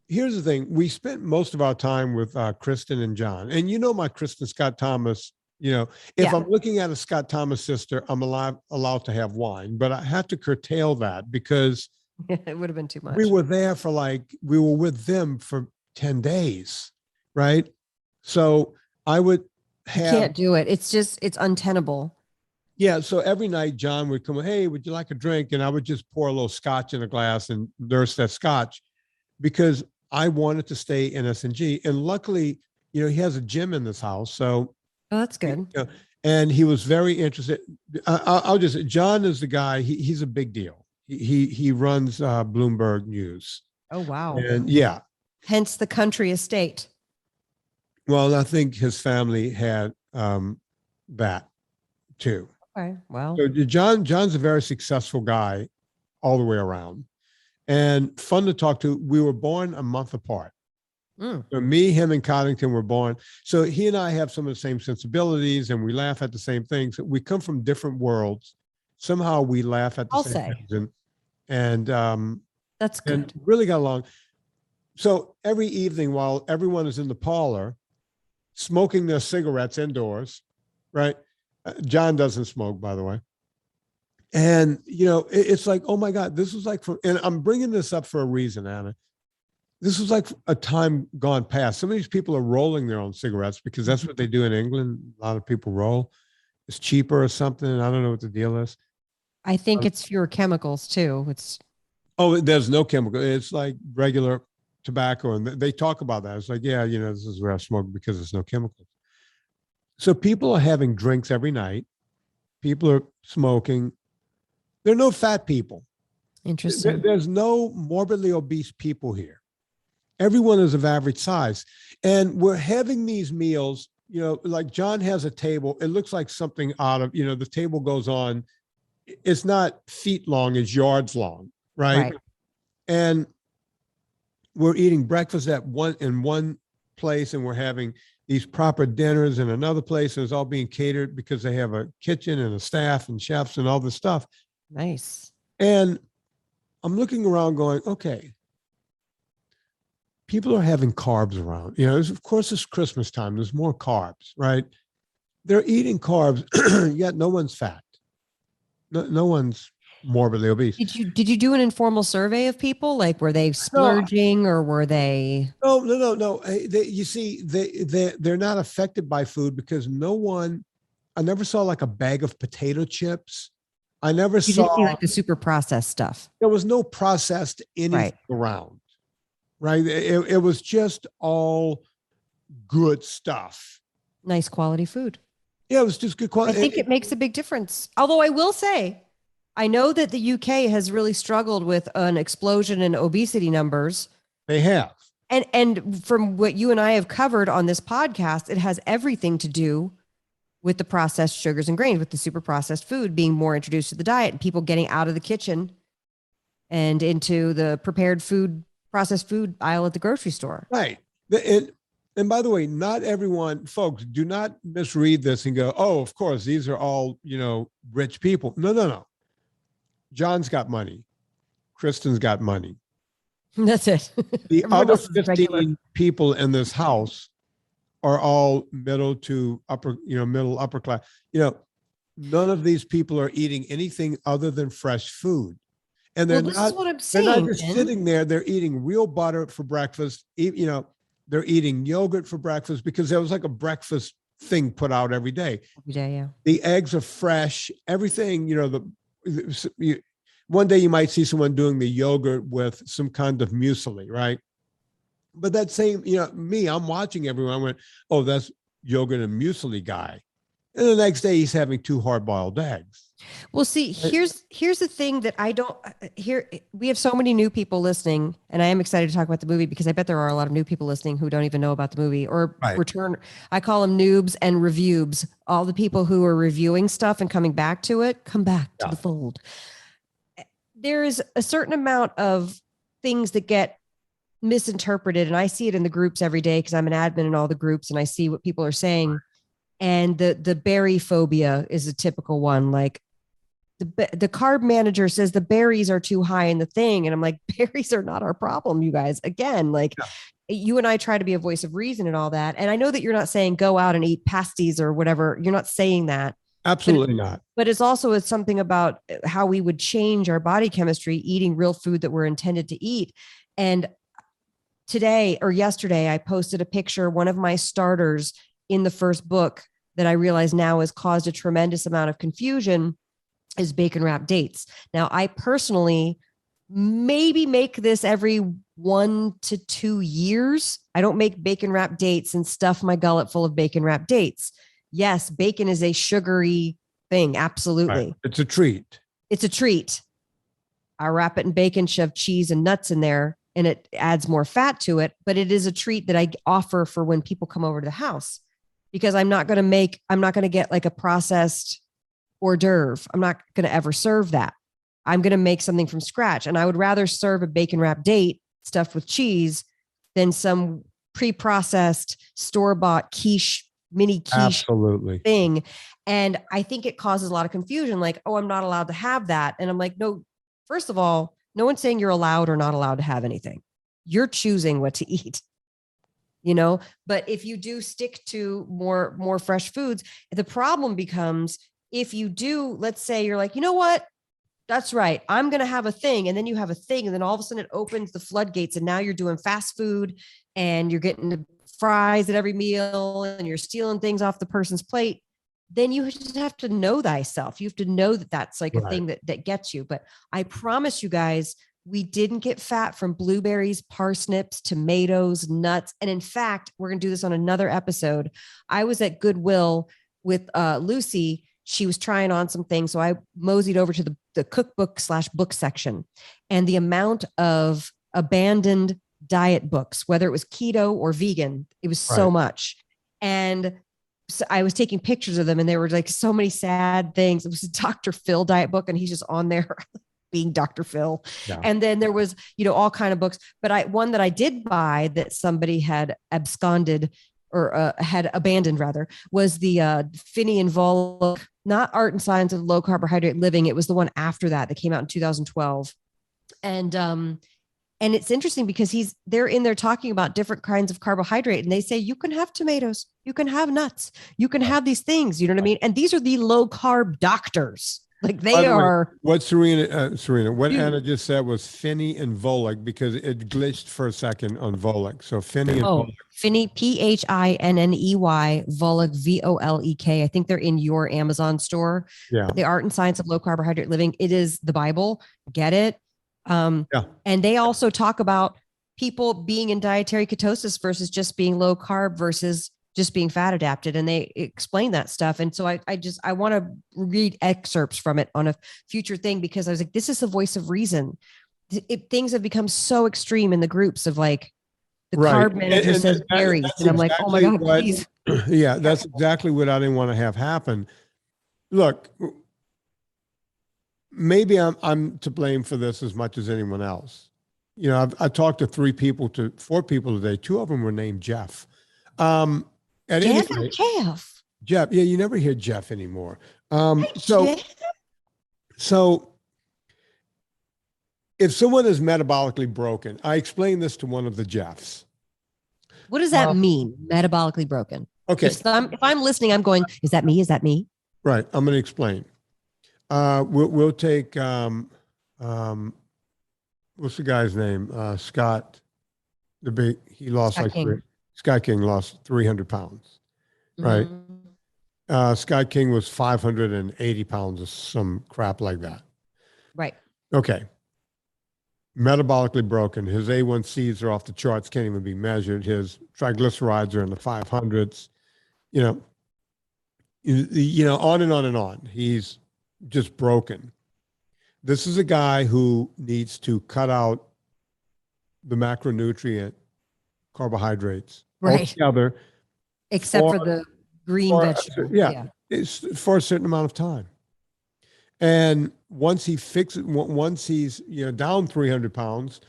here's the thing. We spent most of our time with Kristen and John. And my Kristen Scott Thomas, if I'm looking at a Scott Thomas sister, I'm allowed to have wine, but I had to curtail that because it would have been too much. We were there we were with them for 10 days. Right. So I would have. You can't do it. It's untenable. Yeah. So every night John would come, hey, would you like a drink? And I would just pour a little scotch in a glass and nurse that scotch because I wanted to stay in NSNG. And luckily, he has a gym in this house. So. Oh, that's good. And he was very interested. John is the guy, he's a big deal. He runs Bloomberg News. Oh, wow. And yeah. Hence the country estate. Well, I think his family had that too. Okay. Well, so John's a very successful guy all the way around, and fun to talk to. We were born a month apart. So me, him, and Coddington were born. So he and I have some of the same sensibilities, and we laugh at the same things. We come from different worlds. Somehow we laugh at the same things, and that's good. And really got along. So every evening, while everyone is in the parlor smoking their cigarettes indoors, right? John doesn't smoke, by the way. And, it's like, oh my God, this was like, and I'm bringing this up for a reason, Anna. This was like a time gone past. Some of these people are rolling their own cigarettes because that's what they do in England. A lot of people roll. It's cheaper or something. I don't know what the deal is. I think it's fewer chemicals too. There's no chemical. It's like regular tobacco. And they talk about that. It's like, yeah, this is where I smoke because there's no chemicals. So people are having drinks every night. People are smoking. There are no fat people. Interesting. There's no morbidly obese people here. Everyone is of average size. And we're having these meals, like John has a table. It looks like something out of, the table goes on. It's not feet long, it's yards long, right? And we're eating breakfast in one place, and we're having these proper dinners in another place, and it's all being catered because they have a kitchen and a staff and chefs and all this stuff. Nice. And I'm looking around going, okay, people are having carbs around. Of course, it's Christmas time. There's more carbs, right? They're eating carbs, yet no one's fat. No one's morbidly obese. Did you do an informal survey of people? Like, were they splurging or were they? No. You see, they're not affected by food because I never saw like a bag of potato chips. I never saw didn't see like the super processed stuff. There was no processed anything around, right? It was just all good stuff. Nice quality food. Yeah, it was just good quality. I think it makes a big difference. Although I will say, I know that the UK has really struggled with an explosion in obesity numbers. They have. And from what you and I have covered on this podcast, it has everything to do with the processed sugars and grains, with the super processed food being more introduced to the diet and people getting out of the kitchen and into the prepared food, processed food aisle at the grocery store. Right. And by the way, not everyone, folks, do not misread this and go, oh, of course, these are all, rich people. No. John's got money. Kristen's got money. That's it. The other 15 people in this house are all middle to upper, middle, upper class. None of these people are eating anything other than fresh food. And they're this not, is what I'm saying, they're not just sitting there. They're eating real butter for breakfast. They're eating yogurt for breakfast because there was like a breakfast thing put out every day. Every day, yeah. The eggs are fresh. Everything, one day you might see someone doing the yogurt with some kind of muesli, right? But that same, me, I'm watching everyone. I went, oh, that's yogurt and muesli guy. And the next day he's having 2 hard-boiled eggs. Well, see, here's the thing that I don't here. We have so many new people listening, and I am excited to talk about the movie because I bet there are a lot of new people listening who don't even know about the movie or return. I call them noobs and reviewbs. All the people who are reviewing stuff and coming back to it, come back to the fold. There is a certain amount of things that get misinterpreted, and I see it in the groups every day because I'm an admin in all the groups, and I see what people are saying. And the berry phobia is a typical one. Like the carb manager says the berries are too high in the thing. And I'm like, berries are not our problem, you guys. Again, you and I try to be a voice of reason and all that. And I know that you're not saying go out and eat pasties or whatever. You're not saying that. Absolutely not. But it's something about how we would change our body chemistry, eating real food that we're intended to eat. And today or yesterday, I posted a picture, one of my starters in the first book that I realize now has caused a tremendous amount of confusion is bacon wrapped dates. Now, I personally maybe make this every 1 to 2 years. I don't make bacon wrapped dates and stuff my gullet full of bacon wrapped dates. Yes, bacon is a sugary thing. Absolutely. Right. It's a treat. It's a treat. I wrap it in bacon, shove cheese and nuts in there, and it adds more fat to it. But it is a treat that I offer for when people come over to the house, because I'm not going to get like a processed hors d'oeuvre. I'm not going to ever serve that. I'm going to make something from scratch. And I would rather serve a bacon wrapped date stuffed with cheese than some pre-processed store-bought mini quiche Absolutely. thing. And I think it causes a lot of confusion. Like, oh, I'm not allowed to have that. And I'm like, no, first of all, no one's saying you're allowed or not allowed to have anything. You're choosing what to eat, but if you do stick to more fresh foods, the problem becomes if you do, let's say you're like, you know what? That's right. I'm going to have a thing. And then you have a thing. And then all of a sudden it opens the floodgates. And now you're doing fast food and you're getting the fries at every meal and you're stealing things off the person's plate. Then you just have to know thyself. You have to know that that's like a thing that gets you. But I promise you guys, we didn't get fat from blueberries, parsnips, tomatoes, nuts. And in fact, we're going to do this on another episode. I was at Goodwill with Lucy. She was trying on some things. So I moseyed over to the cookbook/book section, and the amount of abandoned diet books, whether it was keto or vegan, it was so much. And so I was taking pictures of them, and there were like so many sad things. It was a Dr. Phil diet book, and he's just on there being Dr. Phil. Yeah. And then there was, all kind of books, but one that I did buy that somebody had absconded or had abandoned rather, was the Finney and Volek, not Art and Science of Low Carbohydrate Living. It was the one after that came out in 2012. And it's interesting because they're in there talking about different kinds of carbohydrate, and they say, you can have tomatoes, you can have nuts, you can have these things, you know what I mean? And these are the low carb doctors. Like they are. What what Anna just said was Finney and Volek, because it glitched for a second on Volek. So Finney and Volek. Finney, Phinney, Volek, Volek. I think they're in your Amazon store. Yeah. The Art and Science of Low Carbohydrate Living. It is the Bible. Get it? And they also talk about people being in dietary ketosis versus just being low carb versus just being fat adapted. And they explain that stuff. And so I want to read excerpts from it on a future thing, because I was like, this is the voice of reason. Things have become so extreme in the groups of like the carb manager says berries. And I'm like, oh my God, please. Yeah, that's exactly what I didn't want to have happen. Look, maybe I'm to blame for this as much as anyone else. I talked to 4 people today. 2 of them were named Jeff. Jeff. Yeah, you never hear Jeff anymore. So if someone is metabolically broken, I explained this to one of the Jeffs. What does that mean? Metabolically broken. Okay. If I'm listening, I'm going, is that me? Is that me? Right. I'm going to explain. We'll take, what's the guy's name? Scott, he lost Scott King. Scott King lost 300 pounds, right? Mm-hmm. Scott King was 580 pounds or some crap like that. Right. Okay. Metabolically broken. His A1Cs are off the charts, can't even be measured. His triglycerides are in the 500s, on and on and on. He's just broken. This is a guy who needs to cut out the macronutrient carbohydrates altogether, except for the green vegetable. It's for a certain amount of time. And once he's down 300 pounds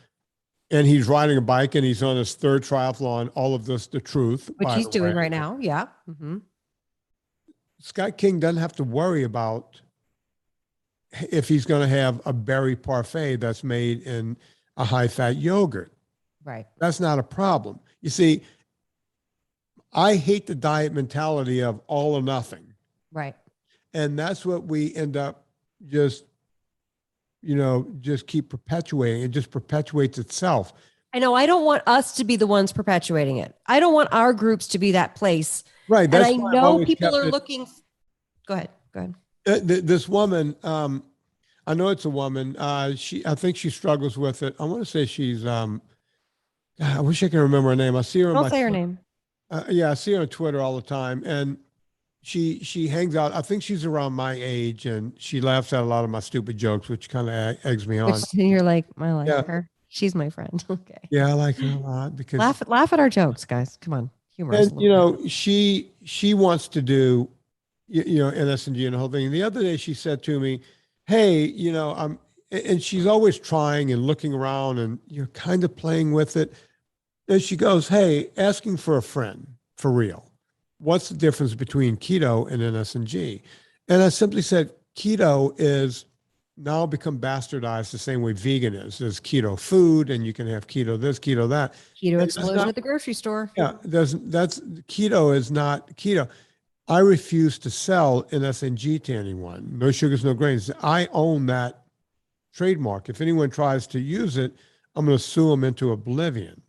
and he's riding a bike and he's on his 3rd triathlon, all of this, the truth, which he's doing right now. Yeah. Mm-hmm. Scott King doesn't have to worry about if he's going to have a berry parfait that's made in a high-fat yogurt. Right. That's not a problem. You see, I hate the diet mentality of all or nothing. Right. And that's what we end up just keep perpetuating. It just perpetuates itself. I know. I don't want us to be the ones perpetuating it. I don't want our groups to be that place. Right. And I know people are looking. Go ahead. This woman, I know it's a woman. I think she struggles with it. I want to say she's, I wish I can remember her name. I see her. Don't say her name. I see her on Twitter all the time. And she hangs out. I think she's around my age, and she laughs at a lot of my stupid jokes, which kind of eggs me on. You're like, I like her. She's my friend. Okay. Yeah, I like her a lot because laugh at our jokes, guys. Come on, humor. And she wants to do, NSNG and the whole thing. And the other day she said to me, "Hey, and she's always trying and looking around, and you're kind of playing with it." And she goes, "Hey, asking for a friend for real. What's the difference between keto and NSNG?" And I simply said, keto is now become bastardized the same way vegan is. There's keto food, and you can have keto this, keto that. Keto explosion at the grocery store. Yeah, that's keto is not keto. I refuse to sell NSNG to anyone. No sugars, no grains. I own that trademark. If anyone tries to use it, I'm going to sue them into oblivion.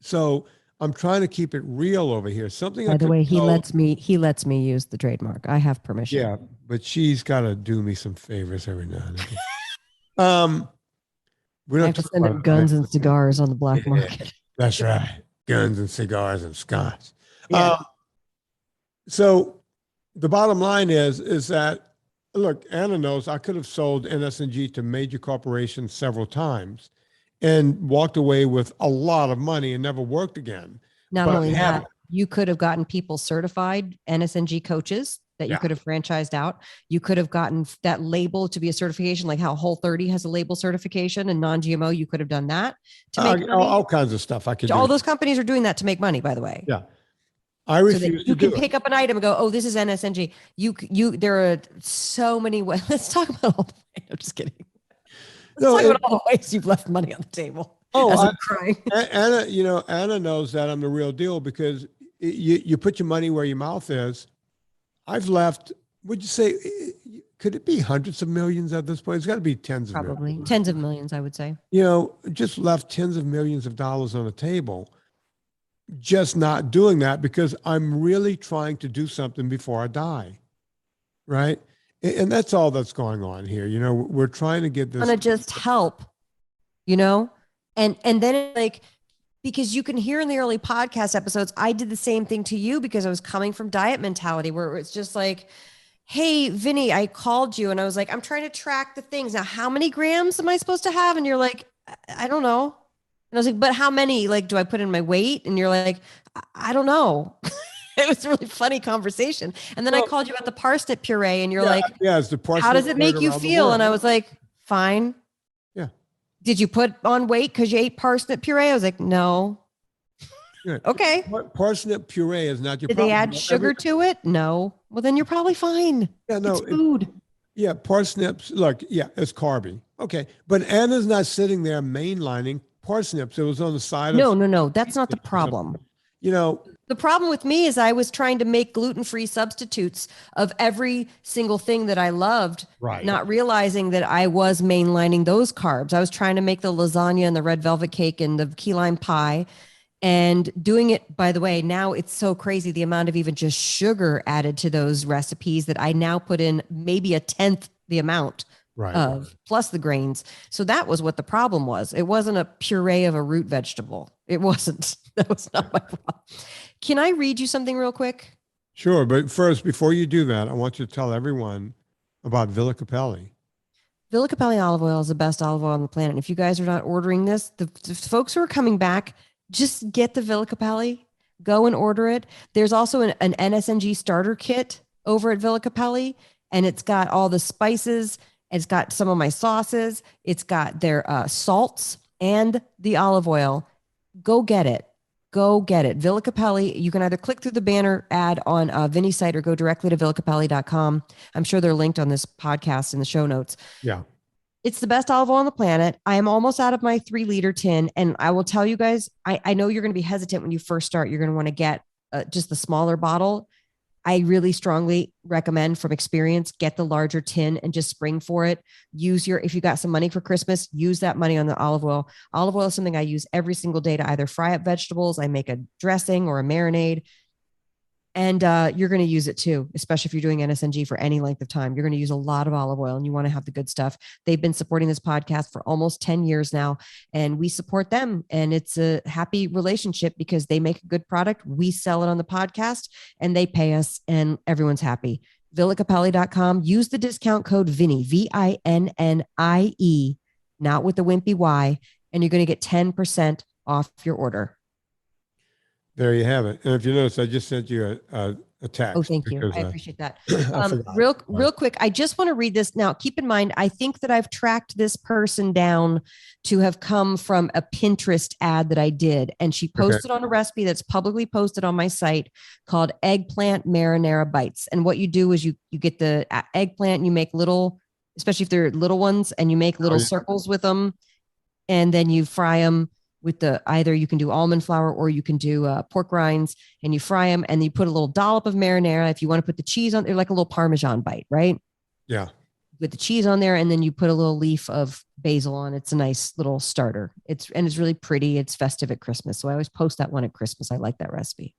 So I'm trying to keep it real over here. Something. By the way, he lets me use the trademark. I have permission. Yeah, but she's got to do me some favors every now and then. I have to send him guns and cigars on the black market. That's right. Guns and cigars and scotch. Yeah. So the bottom line is that, look, Anna knows I could have sold NSNG to major corporations several times and walked away with a lot of money and never worked again. Not only that, you could have gotten people certified NSNG coaches that you could have franchised out. You could have gotten that label to be a certification, like how Whole30 has a label certification and non-GMO. You could have done that to make money. All kinds of stuff. All those companies are doing that to make money, by the way. Yeah. I refuse you can pick up an item and go, oh, this is NSNG. There are so many ways. Let's talk about all the ways. I'm just kidding. Let's talk about all the ways you've left money on the table. Oh, I'm crying. Anna knows that I'm the real deal because you put your money where your mouth is. I've left, would you say, could it be hundreds of millions at this point? It's got to be tens of millions. Probably tens of millions, I would say. Just left tens of millions of dollars on the table. Just not doing that because I'm really trying to do something before I die. Right. And that's all that's going on here. We're trying to get this. To just help, and then because you can hear in the early podcast episodes, I did the same thing to you because I was coming from diet mentality where it's just like, hey, Vinny, I called you and I was like, I'm trying to track the things. Now, how many grams am I supposed to have? And you're like, I don't know. And I was like, but how many, do I put in my weight? And you're like, I don't know. It was a really funny conversation. And then I called you about the parsnip puree and you're like, it's the parsnip. How does it make you feel? And I was like, fine. Yeah. Did you put on weight because you ate parsnip puree? I was like, no. Good. Okay. Parsnip puree is not your Did problem. They add sugar to it? No. Well, then you're probably fine. Yeah, no. It's food. Parsnips, it's carby. Okay. But Anna's not sitting there mainlining parsnips. It was on the side. No. That's not the problem. The problem with me is I was trying to make gluten-free substitutes of every single thing that I loved, right. Not realizing that I was mainlining those carbs. I was trying to make the lasagna and the red velvet cake and the key lime pie and doing it, by the way, now it's so crazy the amount of even just sugar added to those recipes that I now put in maybe a 10th the amount of plus the grains. So that was what the problem was. It wasn't a puree of a root vegetable. It wasn't. That was not my problem. Can I read you something real quick? Sure. But first, before you do that, I want you to tell everyone about Villa Cappelli. Villa Cappelli olive oil is the best olive oil on the planet. And if you guys are not ordering this, the folks who are coming back, just get the Villa Cappelli, go and order it. There's also an NSNG starter kit over at Villa Cappelli, and it's got all the spices. It's got some of my sauces. It's got their salts and the olive oil. Go get it. Go get it. Villa Cappelli. You can either click through the banner ad on Vinnie's site or go directly to villacappelli.com. I'm sure they're linked on this podcast in the show notes. Yeah. It's the best olive oil on the planet. I am almost out of my 3-liter tin. And I will tell you guys, I know you're going to be hesitant when you first start. You're going to want to get just the smaller bottle. I really strongly recommend from experience, get the larger tin and just spring for it. If you got some money for Christmas, use that money on the olive oil. Olive oil is something I use every single day to either fry up vegetables. I make a dressing or a marinade. And you're going to use it too, especially if you're doing NSNG for any length of time. You're going to use a lot of olive oil and you want to have the good stuff. They've been supporting this podcast for almost 10 years now, and we support them. And it's a happy relationship because they make a good product. We sell it on the podcast and they pay us, and everyone's happy. VillaCappelli.com. Use the discount code Vinnie, VINNIE, not with the wimpy Y, and you're going to get 10% off your order. There you have it. And if you notice, I just sent you a text. Oh, thank you. Because, I appreciate that. I Real quick. I just want to read this now. Keep in mind, I think that I've tracked this person down to have come from a Pinterest ad that I did. And she posted on a recipe that's publicly posted on my site called eggplant marinara bites. And what you do is you get the eggplant and you make little, especially if they're little ones, and you make little circles with them. And then you fry them with either you can do almond flour or you can do pork rinds, and you fry them and you put a little dollop of marinara. If you want to put the cheese on, they're like a little Parmesan bite, right? Yeah. With the cheese on there, and then you put a little leaf of basil on. It's a nice little starter. It's really pretty. It's festive at Christmas. So I always post that one at Christmas. I like that recipe.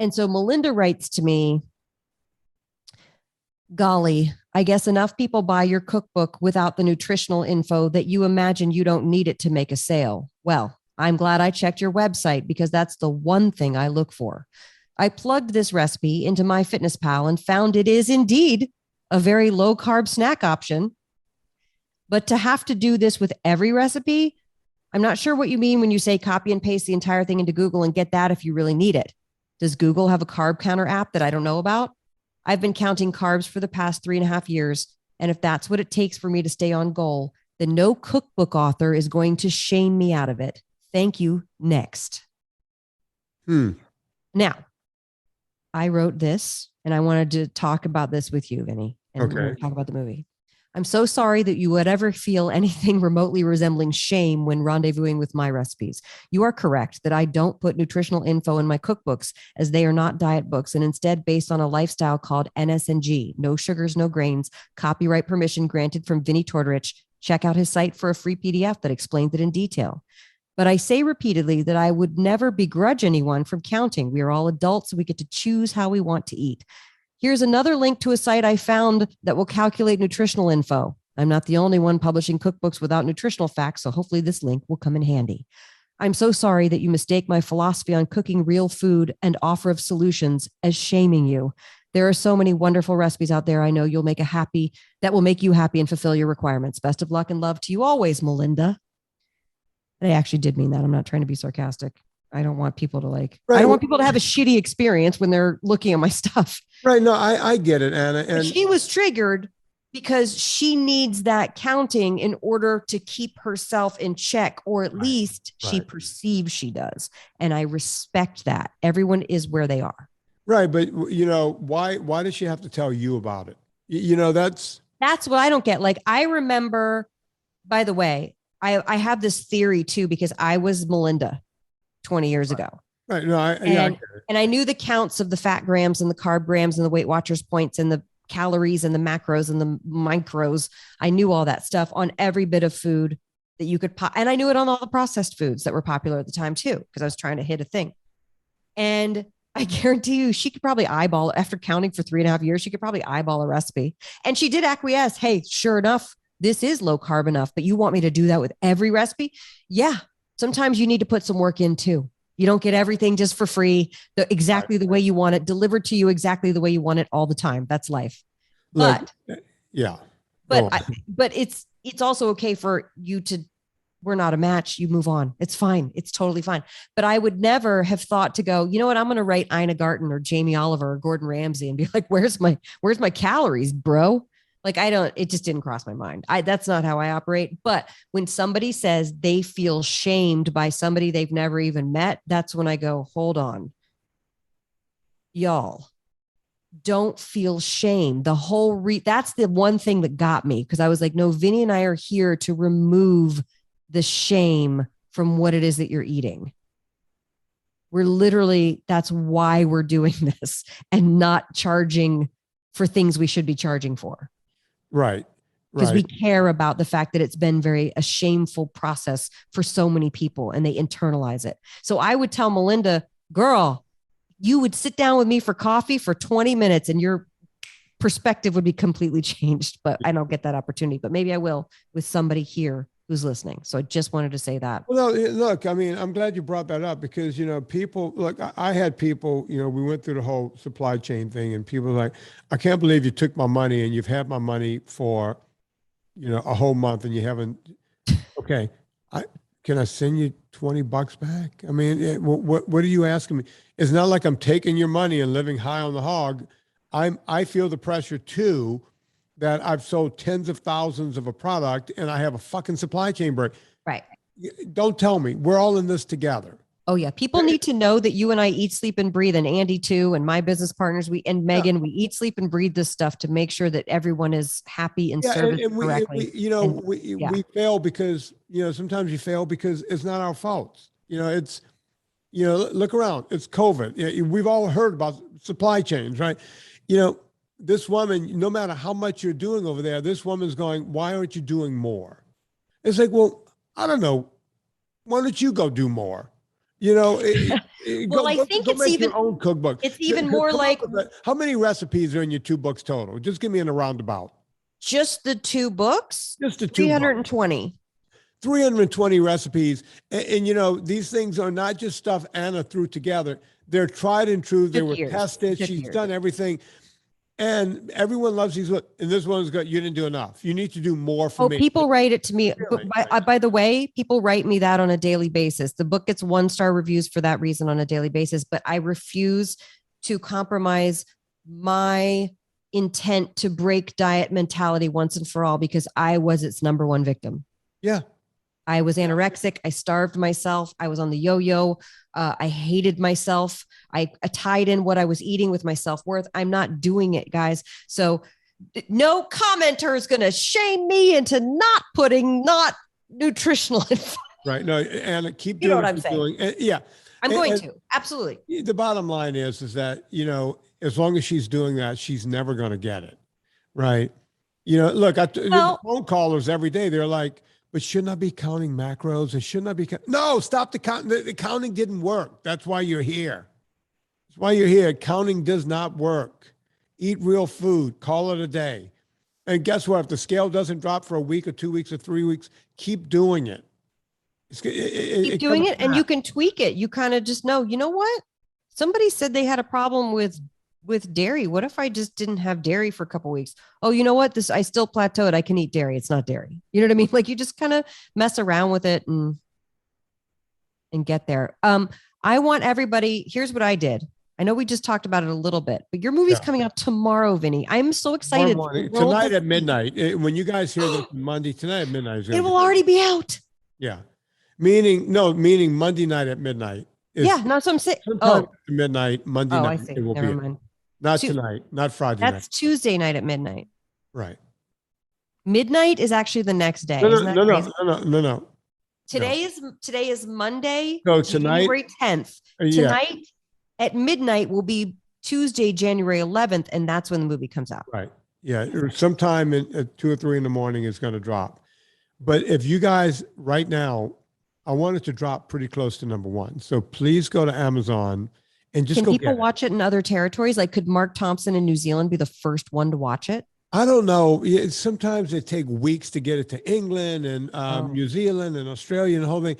And so Melinda writes to me, golly, I guess enough people buy your cookbook without the nutritional info that you imagine you don't need it to make a sale. Well, I'm glad I checked your website because that's the one thing I look for. I plugged this recipe into MyFitnessPal and found it is indeed a very low carb snack option. But to have to do this with every recipe, I'm not sure what you mean when you say copy and paste the entire thing into Google and get that if you really need it. Does Google have a carb counter app that I don't know about? I've been counting carbs for the past 3.5 years. And if that's what it takes for me to stay on goal, then no cookbook author is going to shame me out of it. Thank you. Next. Now, I wrote this and I wanted to talk about this with you, Vinnie, and we're going to talk about the movie. I'm so sorry that you would ever feel anything remotely resembling shame when rendezvousing with my recipes. You are correct that I don't put nutritional info in my cookbooks, as they are not diet books and instead based on a lifestyle called NSNG, no sugars, no grains, copyright permission granted from Vinnie Tortorich. Check out his site for a free PDF that explains it in detail. But I say repeatedly that I would never begrudge anyone from counting. We are all adults, so we get to choose how we want to eat. Here's another link to a site I found that will calculate nutritional info. I'm not the only one publishing cookbooks without nutritional facts, so hopefully this link will come in handy. I'm so sorry that you mistake my philosophy on cooking real food and offer of solutions as shaming you. There are so many wonderful recipes out there. I know you'll make that will make you happy and fulfill your requirements. Best of luck and love to you always, Melinda. And I actually did mean that. I'm not trying to be sarcastic. I don't want people to I don't want people to have a shitty experience when they're looking at my stuff. Right. No, I get it, Anna. And she was triggered because she needs that counting in order to keep herself in check, or at least she perceives she does. And I respect that. Everyone is where they are. Right. But why does she have to tell you about it? That's what I don't get. I remember, by the way, I have this theory too, because I was Melinda 20 years ago. Right. No, and I knew the counts of the fat grams and the carb grams and the Weight Watchers points and the calories and the macros and the micros. I knew all that stuff on every bit of food that you could and I knew it on all the processed foods that were popular at the time too, because I was trying to hit a thing. And I guarantee you, she could probably eyeball, after counting for 3.5 years, she could probably eyeball a recipe. And she did acquiesce. Hey, sure enough, this is low carb enough, but you want me to do that with every recipe? Yeah. Sometimes you need to put some work in too. You don't get everything just for free, exactly the way you want it, delivered to you exactly the way you want it all the time. That's life. But it's also okay for you to, we're not a match. You move on. It's fine. It's totally fine. But I would never have thought to go, you know what? I'm going to write Ina Garten or Jamie Oliver or Gordon Ramsay and be like, where's my calories, bro? It just didn't cross my mind. That's not how I operate. But when somebody says they feel shamed by somebody they've never even met, that's when I go, hold on. Y'all, don't feel shame. That's the one thing that got me, because I was like, no, Vinnie and I are here to remove the shame from what it is that you're eating. That's why we're doing this and not charging for things we should be charging for. Right. Because we care about the fact that it's been a shameful process for so many people and they internalize it. So I would tell Melinda, girl, you would sit down with me for coffee for 20 minutes and your perspective would be completely changed, but I don't get that opportunity, but maybe I will with somebody here who's listening. So I just wanted to say that. Well, no, look, I mean, I'm glad you brought that up because, people, look, I had people, we went through the whole supply chain thing and people were like, I can't believe you took my money and you've had my money for, a whole month and you haven't, okay, can I send you $20 back? I mean, what are you asking me? It's not like I'm taking your money and living high on the hog. I feel the pressure too, that I've sold tens of thousands of a product and I have a fucking supply chain break. Right. Don't tell me. We're all in this together. Oh yeah. People need to know that you and I eat, sleep, and breathe, and Andy too, and my business partners, Megan, we eat, sleep, and breathe this stuff to make sure that everyone is happy and serviced correctly. We fail because, sometimes you fail because it's not our fault. It's, look around, it's COVID. We've all heard about supply chains, right? This woman, no matter how much you're doing over there, this woman's going, why aren't you doing more? It's like, well, I don't know. Why don't you go do more? Well, I think it's even your own cookbook. It's even more like, how many recipes are in your 2 books total? Just give me in a roundabout. Just the 2 books? Just the 2 320. 320 recipes. And these things are not just stuff Anna threw together. They're tried and true. They were tested. She's done everything. And everyone loves these. Look, and this one's got, you didn't do enough. You need to do more for me. People write it to me. Really? By the way, people write me that on a daily basis. The book gets 1-star reviews for that reason on a daily basis, but I refuse to compromise my intent to break diet mentality once and for all, because I was its number one victim. Yeah. I was anorexic. I starved myself. I was on the yo-yo. I hated myself. I tied in what I was eating with my self-worth. I'm not doing it, guys. So no commenter is going to shame me into not putting not nutritional info. Right. No, and keep doing what I'm saying. Yeah. I'm going to. Absolutely. The bottom line is that, as long as she's doing that, she's never going to get it. Right. Look, phone callers every day, they're like, but shouldn't I be counting macros? And shouldn't I be? No, stop the count. The counting didn't work. That's why you're here. That's why you're here. Counting does not work. Eat real food. Call it a day. And guess what? If the scale doesn't drop for a week or 2 weeks or 3 weeks, keep doing it. Keep doing it, and you can tweak it. You kind of just know, you know what? Somebody said they had a problem with dairy. What if I just didn't have dairy for a couple of weeks? Oh, you know what? I still plateaued. I can eat dairy. It's not dairy. You know what I mean? Like, you just kind of mess around with it and get there. I want everybody, here's what I did. I know we just talked about it a little bit, but your movie's coming out tomorrow, Vinny. I'm so excited. Tonight at midnight. When you guys hear this Monday, tonight at midnight. It will already be out. Yeah. Meaning Monday night at midnight. No, so I'm saying. Midnight, Monday night. I see. It will Never be. mind. Not tonight, not Friday night. That's Tuesday night at midnight. Right. Midnight is actually the next day. No. Today is Monday. So tonight, January 10th. Tonight at midnight will be Tuesday, January 11th, and that's when the movie comes out. Right. Yeah. Sometime at 2 or 3 in the morning it's going to drop. But if you guys right now, I want it to drop pretty close to number 1. So please go to Amazon and just Can people watch it in other territories? Like, could Mark Thompson in New Zealand be the first one to watch it? I don't know. Sometimes it takes weeks to get it to England and New Zealand and Australia and the whole thing.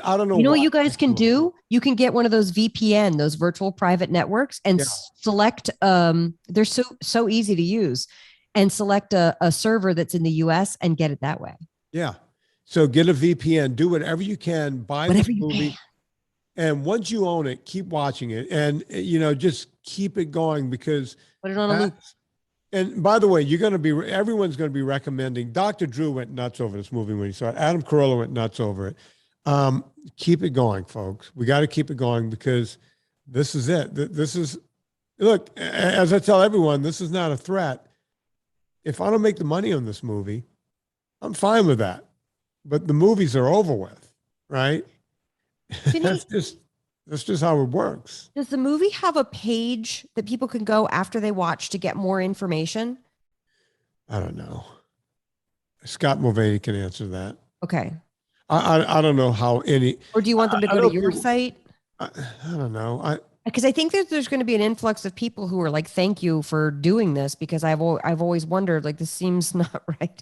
I don't know. You know what you guys can do? You can get one of those VPN, those virtual private networks, and select. They're so easy to use, and select a server that's in the US and get it that way. Yeah. So get a VPN. Do whatever you can. Buy the movie. And once you own it, keep watching it, and just keep it going because. Put it on a loop. And by the way, everyone's going to be recommending. Dr. Drew went nuts over this movie when he saw it. Adam Carolla went nuts over it. Keep it going, folks. We got to keep it going because this is it. Look, as I tell everyone, this is not a threat. If I don't make the money on this movie, I'm fine with that. But the movies are over with, right? That's just how it works. Does the movie have a page that people can go after they watch to get more information? I don't know. Scott Mulvaney can answer that. Okay. I don't know how any. Or do you want them to go to your site? I don't know. Because I think there's going to be an influx of people who are like, thank you for doing this, because I've always wondered, like, this seems not right.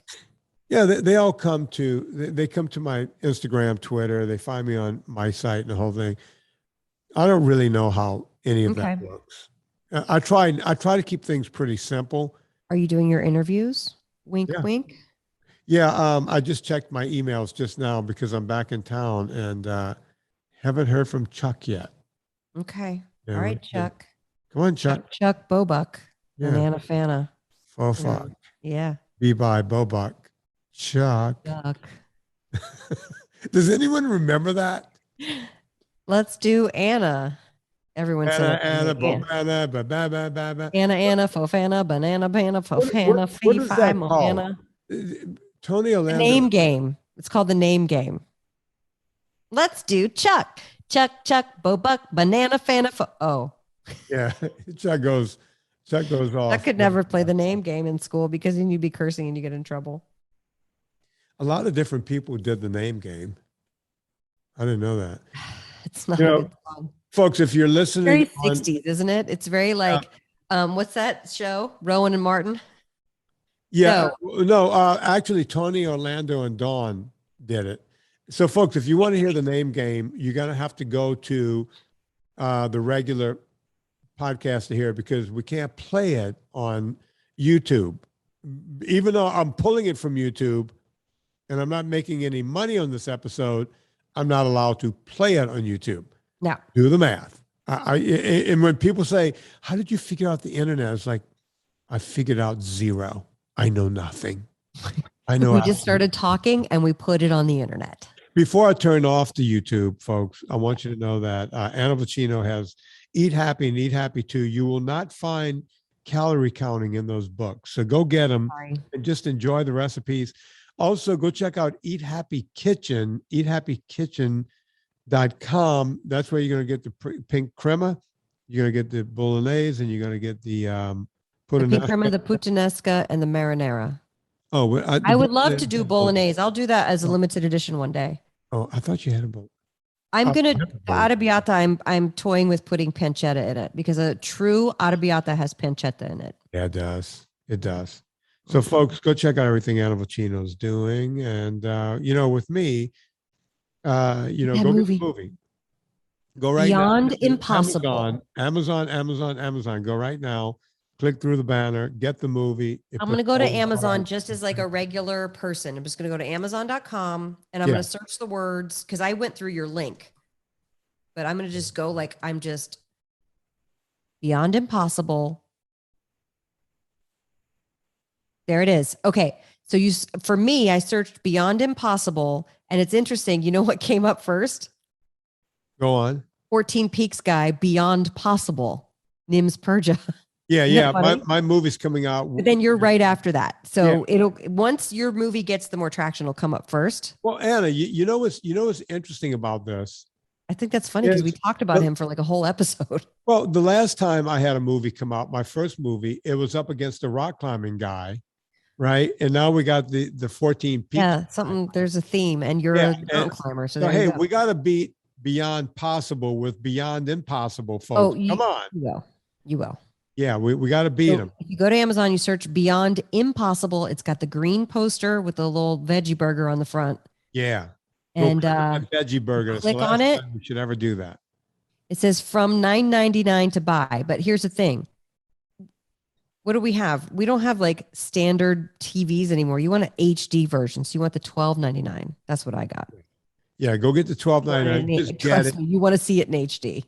Yeah, they all come to they come to my Instagram, Twitter. They find me on my site and the whole thing. I don't really know how any of that works. I try to keep things pretty simple. Are you doing your interviews? Wink, wink. Yeah, I just checked my emails just now because I'm back in town and haven't heard from Chuck yet. Okay. Yeah, all right, Chuck. Come on, Chuck. Chuck Bobuck. Banana Fana. Fofok. Yeah. Be-bye, Bobuck. Chuck. Does anyone remember that? Let's do Anna. Everyone said Anna, Anna, Fofana, banana, Fofana, Fee, Fi, Mohana. Tony Orlando. The name game. It's called the name game. Let's do Chuck. Chuck, Bobuck, banana, Fana. Oh. Yeah. Chuck goes off. I could never play the name game in school because then you'd be cursing and you get in trouble. A lot of different people did the name game. I didn't know that. It's not good fun. Folks, if you're listening, very 60s, isn't it? It's very like, what's that show? Rowan and Martin. Yeah, no, actually, Tony Orlando and Dawn did it. So, folks, if you want to hear the name game, you're gonna have to go to the regular podcast to hear it because we can't play it on YouTube, even though I'm pulling it from YouTube, and I'm not making any money on this episode. I'm not allowed to play it on YouTube. No. Do the math. And when people say, how did you figure out the internet? It's like, I figured out zero. I know nothing. I know. We just started talking and we put it on the internet. Before I turn off the YouTube, folks, I want you to know that Anna Vocino has Eat Happy and Eat Happy Too. You will not find calorie counting in those books. So go get them and just enjoy the recipes. Also, go check out Eat Happy Kitchen, eathappykitchen.com. That's where you're going to get the pink crema. You're going to get the bolognese, and you're going to get the puttanesca. The pink crema, the puttanesca, and the marinara. Oh, I would love to do bolognese. I'll do that as a limited edition one day. Oh, I thought you had a bowl. I'm going to, arrabbiata, I'm toying with putting pancetta in it because a true arrabbiata has pancetta in it. Yeah, it does. It does. So, folks, go check out everything Anna Vocino's doing. And, with me, go get the movie. Go right Beyond now. Impossible. Amazon. Go right now. Click through the banner. Get the movie. I'm going to go to Amazon just as like a regular person. I'm just going to go to Amazon.com and I'm going to search the words because I went through your link. But I'm going to just go like I'm just Beyond Impossible. There it is. Okay. So for me, I searched Beyond Impossible and it's interesting. You know what came up first? Go on. 14 Peaks guy, Beyond Possible, Nims Purja. Yeah. My movie's coming out. But then you're right after that. So once your movie gets the more traction, it'll come up first. Well, Anna, you know what's interesting about this? I think that's funny because we talked about him for like a whole episode. Well, the last time I had a movie come out, my first movie, it was up against a rock climbing guy. Right. And now we got the 14 Peaks. Yeah, there's a theme and you're a mountain climber. So hey, we got to beat Beyond Possible with Beyond Impossible, folks. Come on. You will. Yeah, we got to beat them. If you go to Amazon, you search Beyond Impossible. It's got the green poster with the little veggie burger on the front. Yeah. And veggie burger. Click on it. You should ever do that. It says from $9.99 to buy. But here's the thing. What do we have? We don't have like standard TVs anymore. You want an HD version. So you want the $12.99. That's what I got. Yeah, go get the $12.99. Trust me, you want to see it in HD.